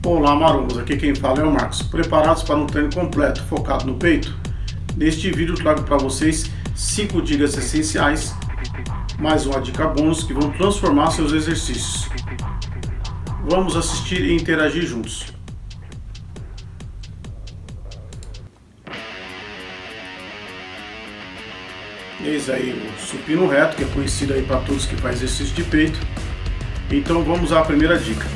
Olá marombas, aqui quem fala é o Marcos. Preparados para um treino completo focado no peito? Neste vídeo eu trago para vocês 5 dicas essenciais, mais uma dica bônus que vão transformar seus exercícios. Vamos assistir e interagir juntos. Eis aí o supino reto, que é conhecido aí para todos que fazem exercício de peito. Então vamos à primeira dica.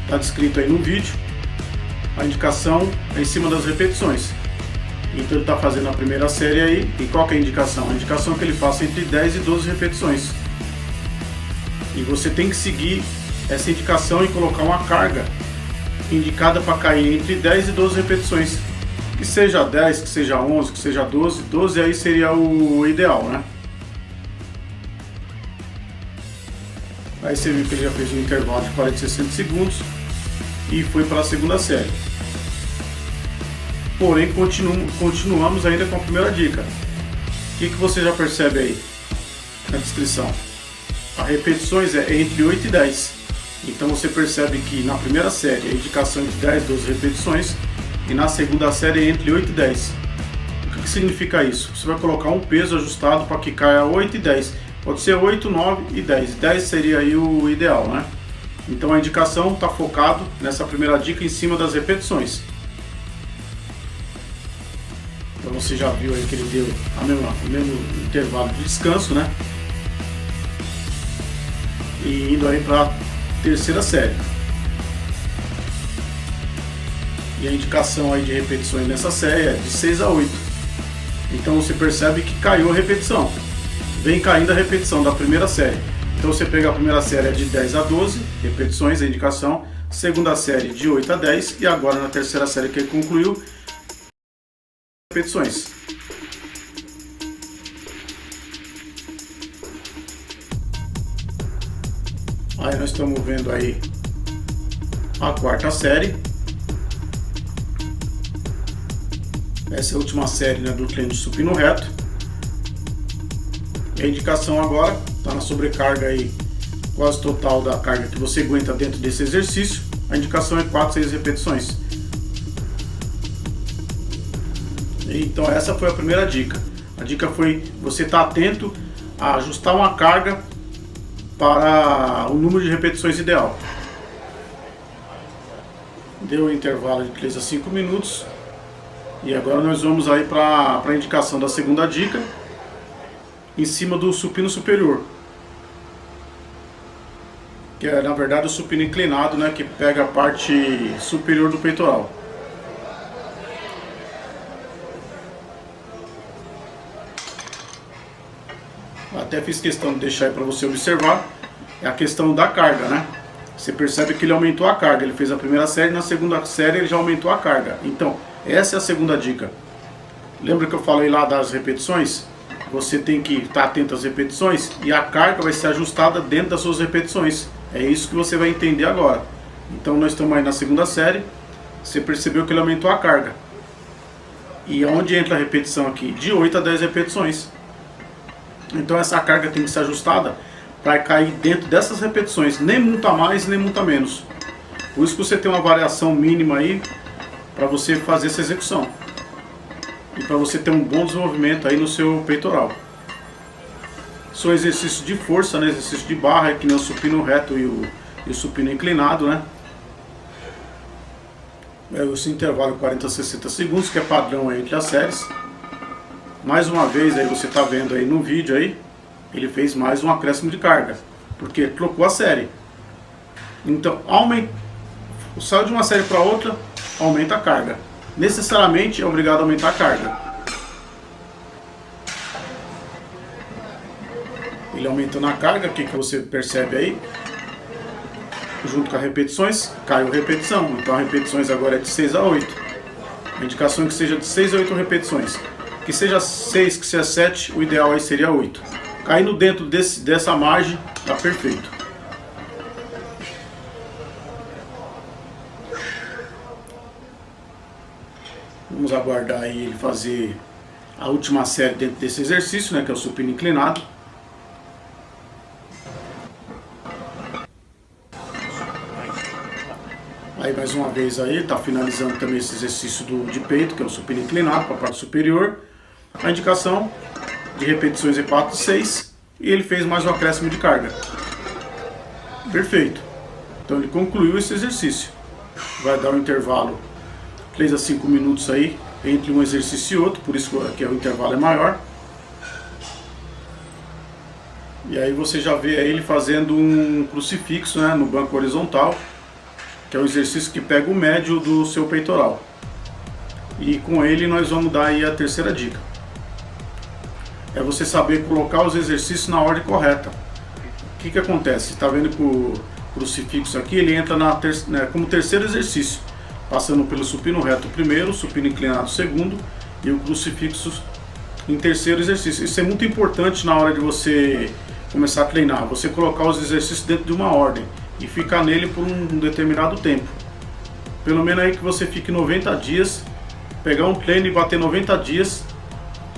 Está descrito aí no vídeo, a indicação é em cima das repetições. Então ele está fazendo a primeira série aí, e qual que é a indicação? A indicação é que ele faça entre 10 e 12 repetições. E você tem que seguir essa indicação e colocar uma carga indicada para cair entre 10 e 12 repetições. Que seja 10, que seja 11, que seja 12, 12 aí seria o ideal, né? Aí você viu que ele já fez um intervalo de 40 a 60 segundos e foi para a segunda série. Porém, continuamos ainda com a primeira dica. O que você já percebe aí na descrição? A repetições é entre 8 e 10. Então você percebe que na primeira série a indicação é de 10, 12 repetições e na segunda série é entre 8 e 10. O que significa isso? Você vai colocar um peso ajustado para que caia 8 e 10. Pode ser 8, 9 e 10. 10 seria aí o ideal, né? Então a indicação está focado nessa primeira dica em cima das repetições. Então você já viu aí que ele deu o mesmo intervalo de descanso, né? E indo aí para a terceira série. E a indicação aí de repetições nessa série é de 6 a 8. Então você percebe que caiu a repetição. Vem caindo a repetição da primeira série. Então você pega a primeira série de 10 a 12 repetições, a indicação. Segunda série de 8 a 10 e agora na terceira série que ele concluiu, repetições. Aí nós estamos vendo aí a quarta série. Essa é a última série, né, do treino de supino reto. E a indicação agora está na sobrecarga aí quase total da carga que você aguenta dentro desse exercício. A indicação é 4, 6 repetições. Então essa foi a primeira dica. A dica foi você estar atento a ajustar uma carga para o número de repetições ideal. Deu um intervalo de 3 a 5 minutos. E agora nós vamos aí para a indicação da segunda dica, em cima do supino superior. Que é na verdade o supino inclinado, né, que pega a parte superior do peitoral. Até fiz questão de deixar aí para você observar, é a questão da carga, né? Você percebe que ele aumentou a carga, ele fez a primeira série, na segunda série ele já aumentou a carga. Então, essa é a segunda dica. Lembra que eu falei lá das repetições? Você tem que estar atento às repetições e a carga vai ser ajustada dentro das suas repetições. É isso que você vai entender agora. Então nós estamos aí na segunda série, você percebeu que ele aumentou a carga. E onde entra a repetição aqui? De 8 a 10 repetições. Então essa carga tem que ser ajustada para cair dentro dessas repetições, nem muito a mais, nem muito a menos. Por isso que você tem uma variação mínima aí para você fazer essa execução. E para você ter um bom desenvolvimento aí no seu peitoral. São exercícios de força, né? Exercício de barra, que nem o supino reto e o supino inclinado, né? Esse intervalo 40 a 60 segundos, que é padrão aí entre as séries. Mais uma vez aí você está vendo aí no vídeo aí, ele fez mais um acréscimo de carga, porque trocou a série. Então, saiu de uma série para outra, aumenta a carga. Necessariamente é obrigado a aumentar a carga. Ele aumentando a carga, o que você percebe aí? Junto com as repetições, caiu a repetição. Então, as repetições agora é de 6 a 8. A indicação é que seja de 6 a 8 repetições. Que seja 6, que seja 7, o ideal aí seria 8. Caindo dentro dessa margem, está perfeito. Vamos aguardar aí ele fazer a última série dentro desse exercício, né, que é o supino inclinado. Aí mais uma vez aí, está finalizando também esse exercício de peito, que é o supino inclinado para a parte superior. A indicação de repetições é 4 e 6, e ele fez mais um acréscimo de carga. Perfeito. Então ele concluiu esse exercício. Vai dar um intervalo 3 a 5 minutos aí entre um exercício e outro, por isso que o intervalo é maior. E aí você já vê ele fazendo um crucifixo, né, no banco horizontal, que é um exercício que pega o médio do seu peitoral. E com ele nós vamos dar aí a terceira dica. É você saber colocar os exercícios na ordem correta. O que acontece? Está vendo que o crucifixo aqui, ele entra como terceiro exercício, passando pelo supino reto primeiro, supino inclinado segundo e o crucifixo em terceiro exercício. Isso é muito importante na hora de você começar a treinar, você colocar os exercícios dentro de uma ordem e ficar nele por um determinado tempo. Pelo menos aí que você fique 90 dias, pegar um treino e bater 90 dias,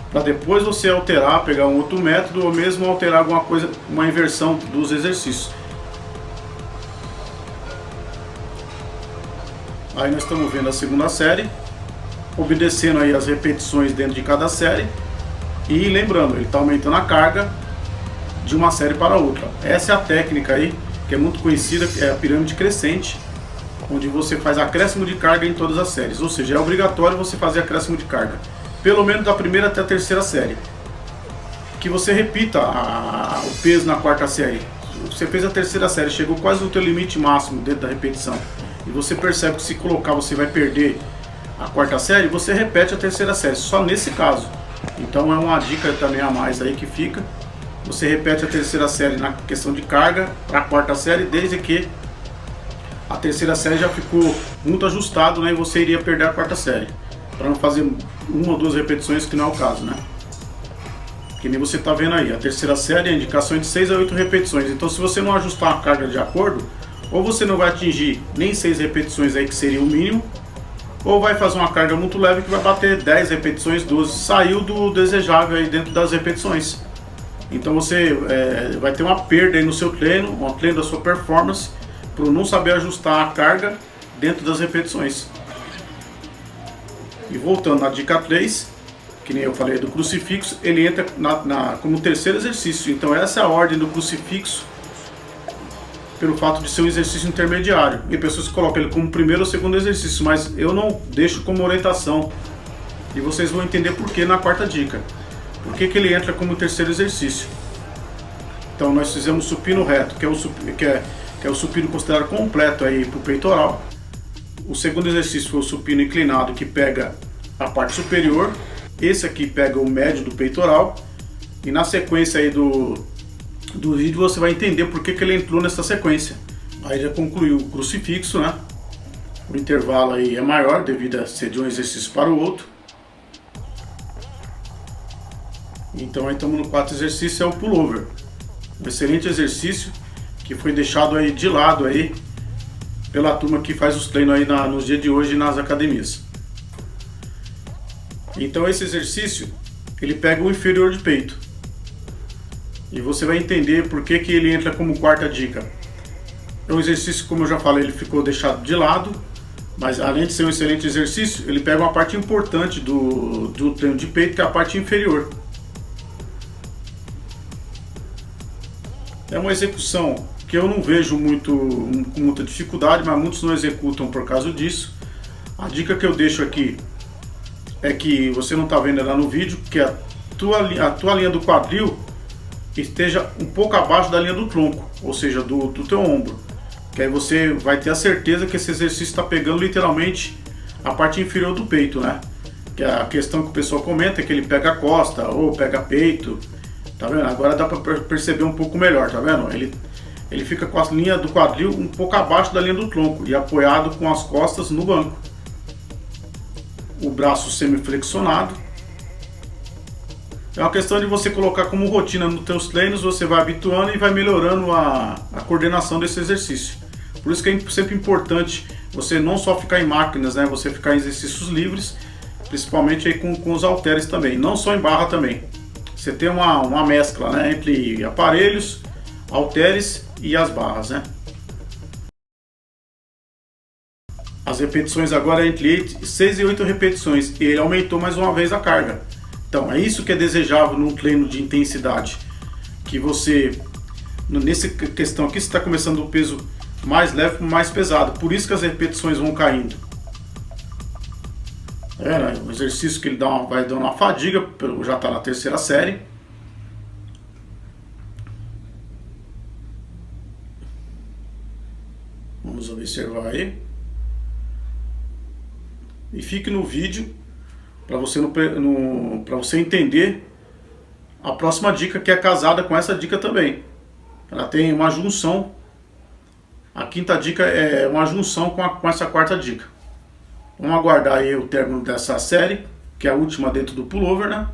para depois você alterar, pegar um outro método ou mesmo alterar alguma coisa, uma inversão dos exercícios. Aí nós estamos vendo a segunda série, obedecendo aí as repetições dentro de cada série e lembrando, ele está aumentando a carga de uma série para outra. Essa é a técnica aí, que é muito conhecida, é a pirâmide crescente, onde você faz acréscimo de carga em todas as séries, ou seja, é obrigatório você fazer acréscimo de carga, pelo menos da primeira até a terceira série. Que você repita o peso na quarta série. Você fez a terceira série, chegou quase no teu limite máximo dentro da repetição, e você percebe que se colocar você vai perder a quarta série, você repete a terceira série, só nesse caso. Então é uma dica também a mais aí que fica. Você repete a terceira série na questão de carga para a quarta série, desde que a terceira série já ficou muito ajustado, né, e você iria perder a quarta série, para não fazer uma ou duas repetições, que não é o caso, né? Que nem você está vendo aí, a terceira série é a indicação de 6 a 8 repetições. Então se você não ajustar a carga de acordo, ou você não vai atingir nem 6 repetições aí, que seria o mínimo, ou vai fazer uma carga muito leve que vai bater 10 repetições, 12, saiu do desejável aí dentro das repetições. Então você vai ter uma perda aí no seu treino, um treino da sua performance, por não saber ajustar a carga dentro das repetições. E voltando na dica 3, que nem eu falei do crucifixo, ele entra como terceiro exercício. Então essa é a ordem do crucifixo, pelo fato de ser um exercício intermediário. E pessoas colocam ele como primeiro ou segundo exercício, mas eu não deixo como orientação. E vocês vão entender por que na quarta dica. Por que ele entra como terceiro exercício. Então nós fizemos supino reto, que é o supino considerado completo aí para o peitoral. O segundo exercício foi o supino inclinado, que pega a parte superior. Esse aqui pega o médio do peitoral. E na sequência aí do vídeo você vai entender por que ele entrou nessa sequência. Aí já concluiu o crucifixo, né? O intervalo aí é maior devido a ser de um exercício para o outro. Então aí estamos no quarto exercício, é o pullover. Um excelente exercício que foi deixado aí de lado aí pela turma que faz os treinos aí nos dias de hoje nas academias. Então esse exercício, ele pega o inferior de peito. E você vai entender por que ele entra como quarta dica. É um exercício, como eu já falei, ele ficou deixado de lado, mas além de ser um excelente exercício, ele pega uma parte importante do treino de peito, que é a parte inferior. É uma execução que eu não vejo com muita dificuldade, mas muitos não executam por causa disso. A dica que eu deixo aqui é que você não está vendo lá no vídeo, que a tua linha do quadril esteja um pouco abaixo da linha do tronco, ou seja, do teu ombro. Que aí você vai ter a certeza que esse exercício está pegando literalmente a parte inferior do peito, né? Que é a questão que o pessoal comenta, é que ele pega a costa ou pega peito. Tá vendo? Agora dá para perceber um pouco melhor, tá vendo? Ele fica com a linha do quadril um pouco abaixo da linha do tronco e apoiado com as costas no banco. O braço semiflexionado. É uma questão de você colocar como rotina nos teus treinos, você vai habituando e vai melhorando a coordenação desse exercício. Por isso que é sempre importante você não só ficar em máquinas, né? Você ficar em exercícios livres, principalmente aí com os halteres também, não só em barra também. Você tem uma mescla, né, entre aparelhos, halteres e as barras, né? As repetições agora é entre 6 e 8 repetições, e ele aumentou mais uma vez a carga. Então é isso que é desejável num treino de intensidade, que você, nessa questão aqui, você está começando do peso mais leve para mais pesado, por isso que as repetições vão caindo. Um exercício que ele vai dando uma fadiga, já está na terceira série. Vamos observar aí. E fique no vídeo para você, para você entender a próxima dica, que é casada com essa dica também. Ela tem uma junção. A quinta dica é uma junção com essa quarta dica. Vamos aguardar aí o término dessa série, que é a última dentro do pullover, né?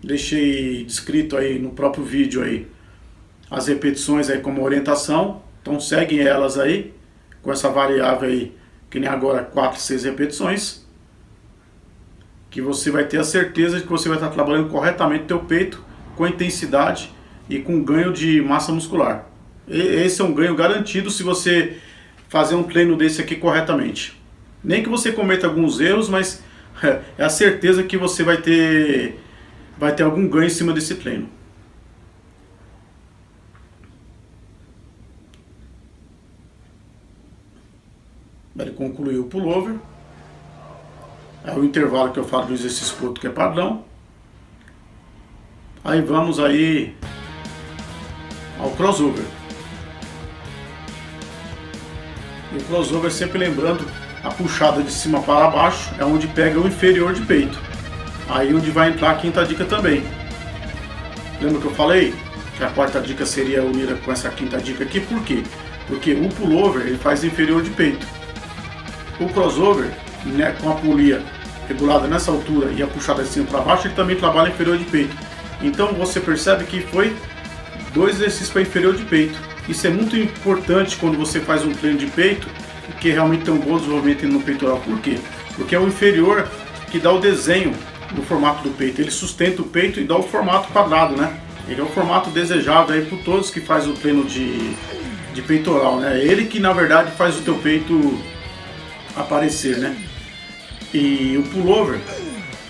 Deixei descrito aí no próprio vídeo aí as repetições aí como orientação. Então seguem elas aí, com essa variável aí, que nem agora 4, 6 repetições. Que você vai ter a certeza de que você vai estar trabalhando corretamente o teu peito, com intensidade e com ganho de massa muscular. Esse é um ganho garantido se você fazer um treino desse aqui corretamente. Nem que você cometa alguns erros, mas é a certeza que você vai ter algum ganho em cima desse treino. Ele concluiu o pullover. É o intervalo que eu falo do exercício curto, que é padrão. Aí vamos aí ao crossover. E o crossover, sempre lembrando, a puxada de cima para baixo é onde pega o inferior de peito. Aí onde vai entrar a quinta dica também. Lembra que eu falei que a quarta dica seria unida com essa quinta dica aqui? Por quê? Porque o pullover ele faz inferior de peito. O crossover, né, com a polia regulada nessa altura e a puxada de cima para baixo, ele também trabalha inferior de peito. Então você percebe que foi 2 exercícios para inferior de peito. Isso é muito importante quando você faz um treino de peito, que realmente tem um bom desenvolvimento no peitoral. Por quê? Porque é o inferior que dá o desenho no formato do peito. Ele sustenta o peito e dá o formato quadrado, né? Ele é o formato desejado aí por todos que faz o treino de peitoral, né? Ele que na verdade faz o teu peito aparecer, né? E o pullover,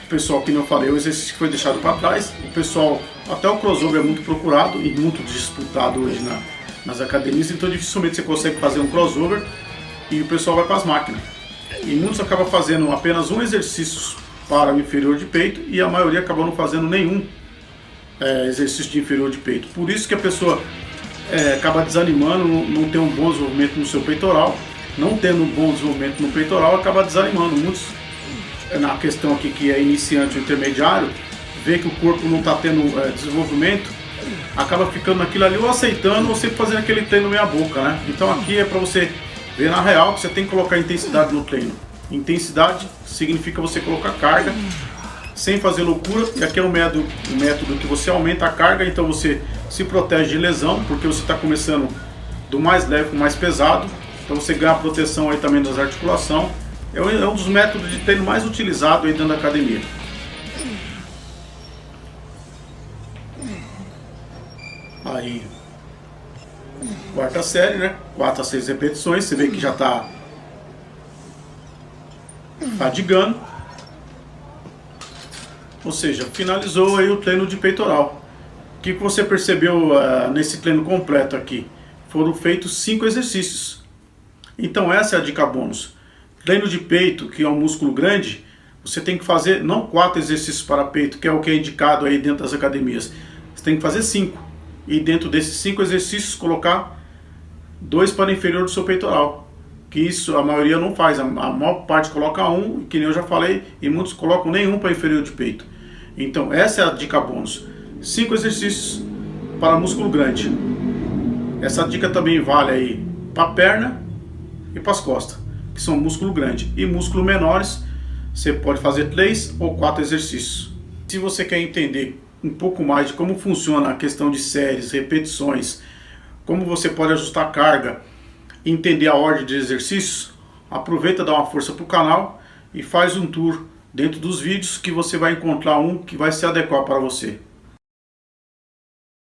o pessoal, que não falei, é o exercício que foi deixado para trás. O pessoal, até o crossover é muito procurado e muito disputado hoje nas academias, então dificilmente você consegue fazer um crossover e o pessoal vai para as máquinas. E muitos acabam fazendo apenas um exercício para o inferior de peito e a maioria acabou não fazendo nenhum exercício de inferior de peito. Por isso que a pessoa acaba desanimando, não tem um bom desenvolvimento no seu peitoral. Não tendo um bom desenvolvimento no peitoral, acaba desanimando. Muitos, na questão aqui que é iniciante ou intermediário, vê que o corpo não está tendo desenvolvimento, acaba ficando naquilo ali, ou aceitando, ou sempre fazendo aquele treino meia boca, né? Então aqui é para você ver na real que você tem que colocar intensidade no treino. Intensidade significa você colocar carga sem fazer loucura, e aqui é um método que você aumenta a carga, então você se protege de lesão, porque você está começando do mais leve para o mais pesado. Então você ganha a proteção aí também das articulações. É um dos métodos de treino mais utilizado aí dentro da academia. Aí, quarta série, né? 4 a 6 repetições. Você vê que já está fadigando. Ou seja, finalizou aí o treino de peitoral. O que você percebeu nesse treino completo aqui? Foram feitos 5 exercícios. Então essa é a dica bônus. Treino de peito, que é um músculo grande, você tem que fazer não 4 exercícios para peito, que é o que é indicado aí dentro das academias. Você tem que fazer 5. E dentro desses 5 exercícios colocar 2 para inferior do seu peitoral. Que isso a maioria não faz. A maior parte coloca 1, que nem eu já falei, e muitos colocam nenhum para inferior de peito. Então essa é a dica bônus. 5 exercícios para músculo grande. Essa dica também vale aí para a perna e para as costas, que são músculo grande. E músculos menores, você pode fazer 3 ou 4 exercícios. Se você quer entender um pouco mais de como funciona a questão de séries, repetições, como você pode ajustar a carga, entender a ordem de exercícios, aproveita, dá uma força para o canal e faz um tour dentro dos vídeos, que você vai encontrar um que vai se adequar para você.